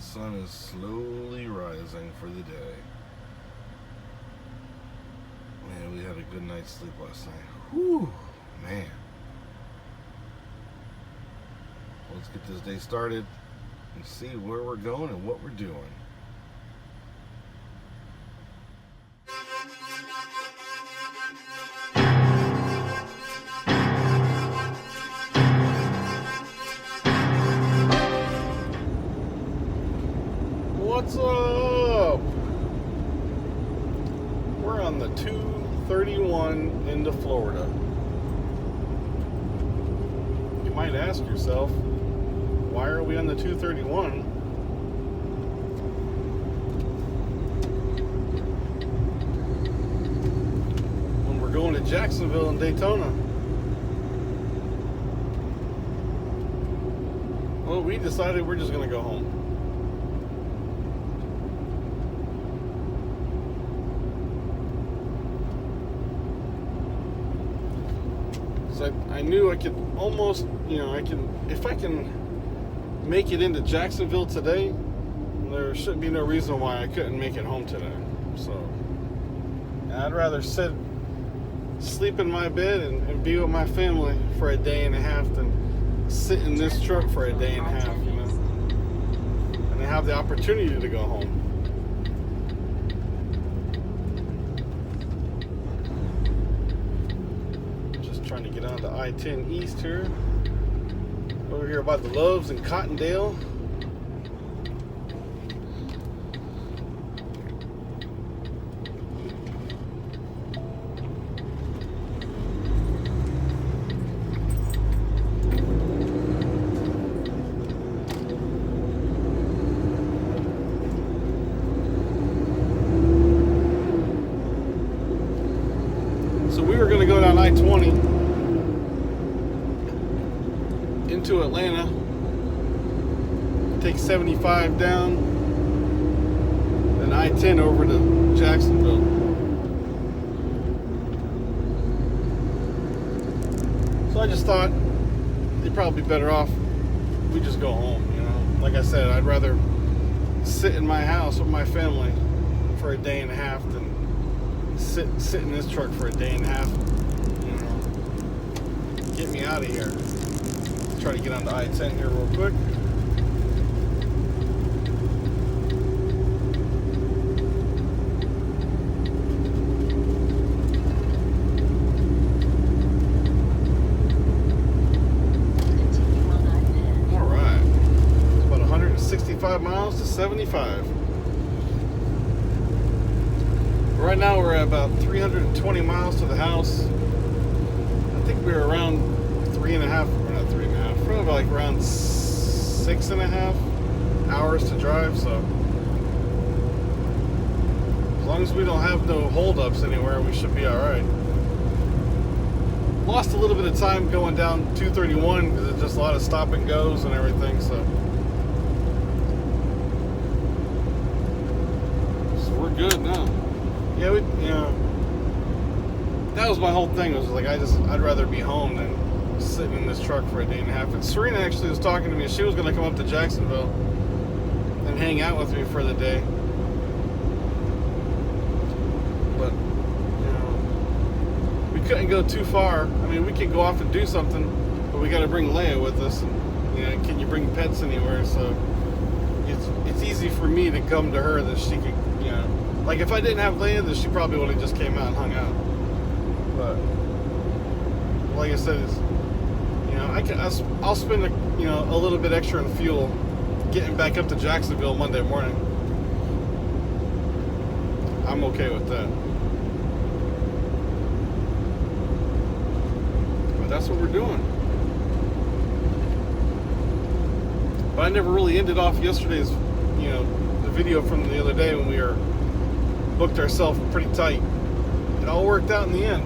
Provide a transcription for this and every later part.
sun is slowly rising for the day. Man, we had a good night's sleep last night. Whew, man. Let's get this day started and see where we're going and what we're doing. What's up? We're on the 231 into Florida. You might ask yourself, why are we on the 231? When we're going to Jacksonville and Daytona. Well, we decided we're just going to go home. I knew I could almost, if I can make it into Jacksonville today, there should be no reason why I couldn't make it home today. So I'd rather sleep in my bed and be with my family for a day and a half than sit in this truck for a day and a half, and have the opportunity to go home. Trying to get on to I-10 East here. Over here by the Loves in Cottondale. So we were going to go down I-20 into Atlanta, take 75 down, then I-10 over to Jacksonville. So I just thought it'd probably be better off we just go home, Like I said, I'd rather sit in my house with my family for a day and a half than sit in this truck for a day and a half. Get me out of here. Try to get onto I-10 here real quick. All right. It's about 165 miles to 75. Right now we're at about 320 miles to the house. I think we're around 3.5. Probably like around 6.5 hours to drive, so as long as we don't have no holdups anywhere, we should be alright. Lost a little bit of time going down 231 because it's just a lot of stop and goes and everything, so we're good now. Yeah, that was my whole thing, was like I'd rather be home than sitting in this truck for a day and a half. And Serena actually was talking to me. She was going to come up to Jacksonville and hang out with me for the day. But, we couldn't go too far. I mean, we could go off and do something, but we got to bring Leia with us. And, can you bring pets anywhere? So it's easy for me to come to her that she could, like if I didn't have Leia, then she probably would have just came out and hung out. But like I said, I'll spend a little bit extra in fuel getting back up to Jacksonville Monday morning. I'm okay with that. But that's what we're doing. But I never really ended off yesterday's, the video from the other day when we booked ourselves pretty tight. It all worked out in the end.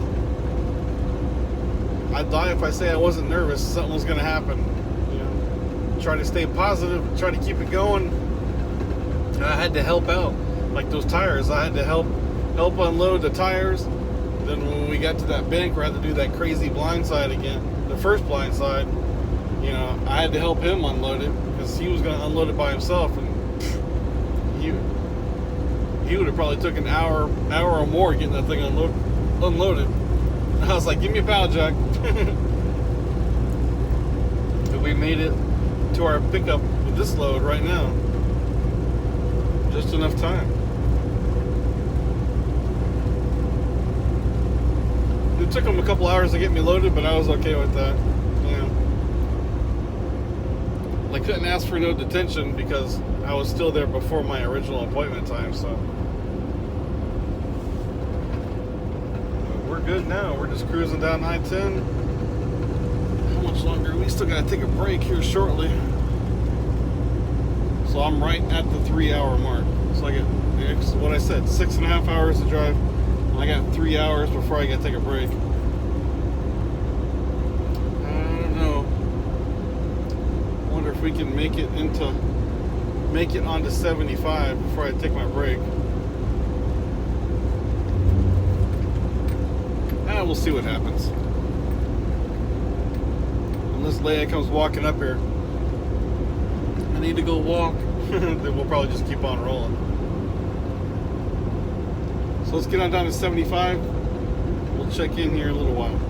I'd lie if I say I wasn't nervous. Something was going to happen. Try to stay positive, try to keep it going. And I had to help out. Like those tires, I had to help unload the tires. Then when we got to that bank, we had to do that crazy blindside again. The first blindside, I had to help him unload it because he was going to unload it by himself. And he would have probably took an hour or more getting that thing unloaded. I was like, give me a pallet jack. But we made it to our pickup with this load right now. Just enough time. It took them a couple hours to get me loaded, but I was okay with that. You know, I couldn't ask for no detention because I was still there before my original appointment time, so we're good now. We're just cruising down I-10. How much longer? We still gotta take a break here shortly. So I'm right at the 3-hour mark. So I get, what I said, 6.5 hours to drive. I got 3 hours before I gotta take a break. I don't know. I wonder if we can make it onto 75 before I take my break. We'll see what happens. Unless Leia comes walking up here, I need to go walk. Then we'll probably just keep on rolling. So let's get on down to 75. We'll check in here in a little while.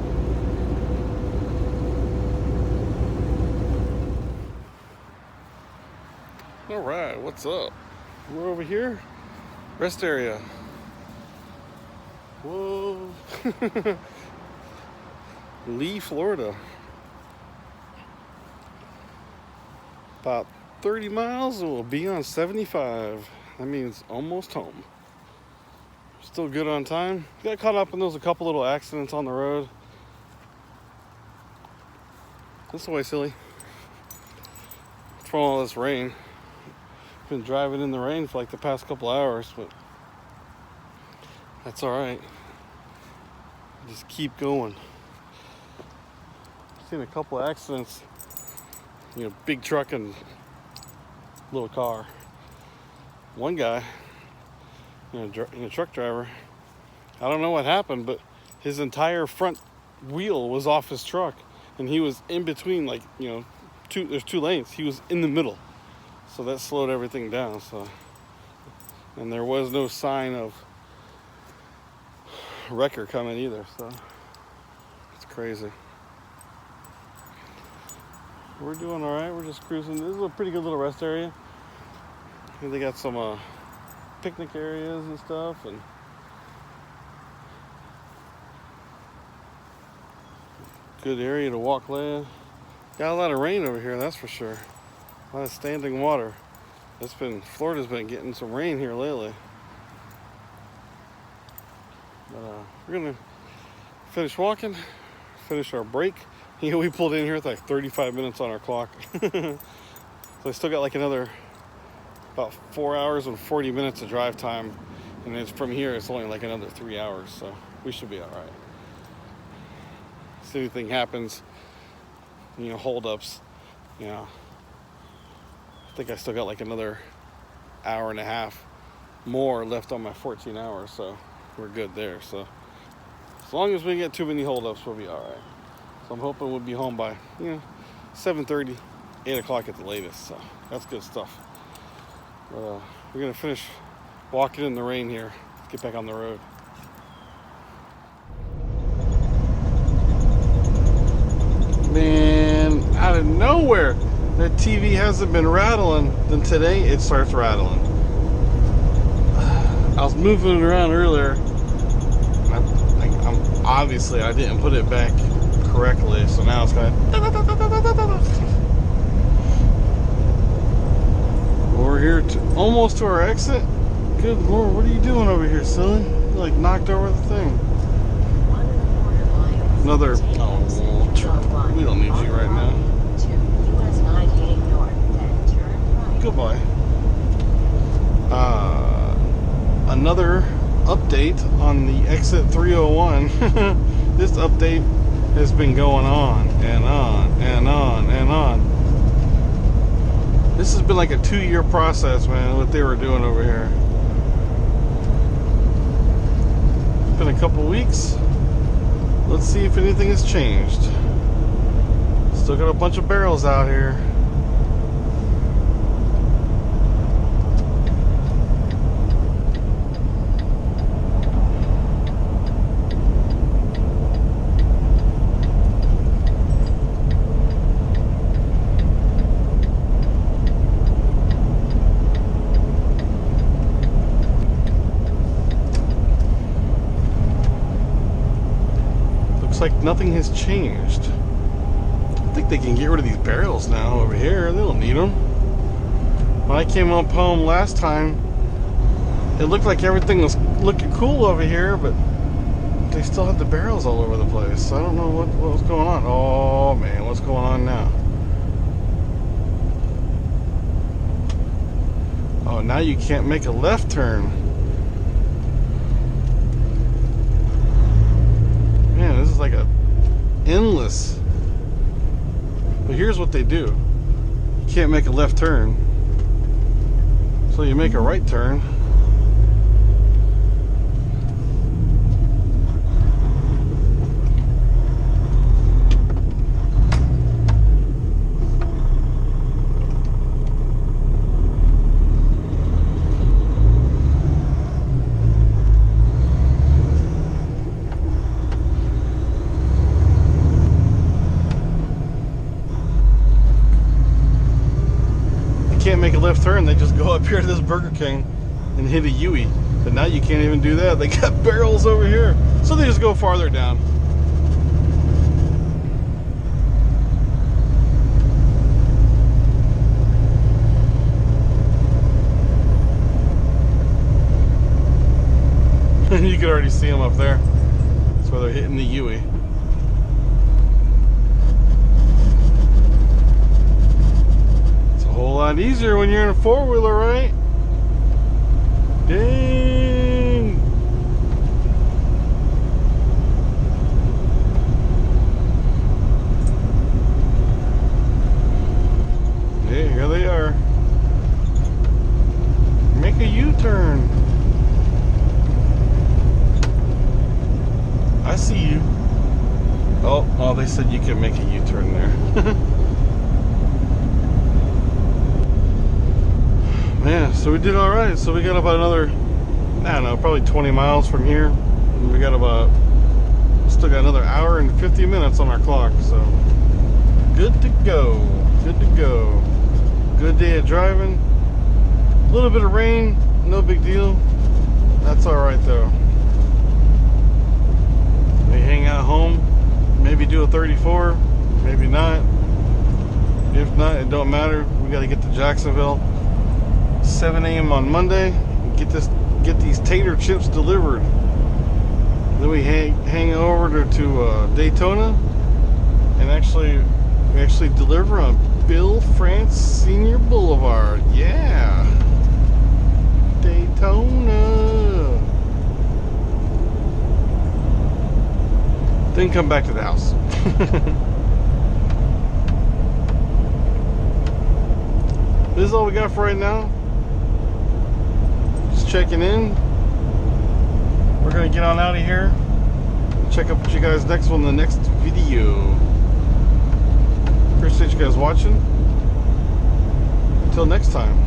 All right, what's up? We're over here. Rest area. Whoa. Lee, Florida. About 30 miles and we'll be on 75. That means almost home. Still good on time. Got caught up in a couple little accidents on the road. This way, silly. From all this rain. Been driving in the rain for like the past couple hours, but that's alright. Just keep going. Seen a couple of accidents. You know, big truck and little car. One guy, you know, truck driver, I don't know what happened, but his entire front wheel was off his truck, and he was in between, like, you know, there's two lanes. He was in the middle, so that slowed everything down. So, and there was no sign of wrecker coming either. So it's crazy. We're doing all right. We're just cruising. This is a pretty good little rest area. And they got some picnic areas and stuff, and good area to walk land. Got a lot of rain over here, that's for sure. A lot of standing water. Florida's been getting some rain here lately. But we're gonna finish walking, finish our break. You know, we pulled in here with like 35 minutes on our clock. So I still got like another about 4 hours and 40 minutes of drive time. And it's from here, it's only like another 3 hours. So we should be all right. If anything happens, you know, holdups, you know, I think I still got like another hour and a half more left on my 14 hours. So we're good there. So as long as we get too many holdups, we'll be all right. So I'm hoping we'll be home by, you know, 7:30, 8 o'clock at the latest. So that's good stuff. But we're going to finish walking in the rain here. Let's get back on the road. Man, out of nowhere, that TV hasn't been rattling. Then today it starts rattling. I was moving it around earlier. Obviously I didn't put it back correctly, so now it's going. We're here almost to our exit. Good Lord, what are you doing over here, silly? You like knocked over the thing. Another. Oh, we don't need you right now. Goodbye. Another update on the exit 301. This update has been going on and on and on and on. This has been like a 2-year process, man, what they were doing over here. It's been a couple weeks. Let's see if anything has changed. Still got a bunch of barrels out here. nothing has changed. I think they can get rid of these barrels now over here. They don't need them. When I came up home last time, it looked like everything was looking cool over here, but they still had the barrels all over the place. I don't know what was going on. Oh man, what's going on now? Oh, now you can't make a left turn. Man, this is like a endless. But here's what they do. You can't make a left turn, so you make a right turn. Can't make a left turn, they just go up here to this Burger King and hit a U-ey. But now you can't even do that. They got barrels over here, so they just go farther down. You can already see them up there. That's where they're hitting the U-ey. A whole lot easier when you're in a four-wheeler, right? Dang! Hey, here they are. Make a U-turn. I see you. Oh, they said you can make a U-turn there. Yeah, so we did all right. So we got about another, I don't know, probably 20 miles from here. And we got still got another hour and 50 minutes on our clock. So good to go. Good to go. Good day of driving. A little bit of rain, no big deal. That's all right though. We hang out home, maybe do a 34, maybe not. If not, it don't matter. We got to get to Jacksonville 7 a.m. on Monday and get these tater chips delivered. Then we hang over to Daytona and we actually deliver on Bill France Senior Boulevard. Yeah, Daytona. Then come back to the house. This is all we got for right now. Checking in. We're gonna get on out of here. Check up with you guys next one, the next video. Appreciate you guys watching. Until next time.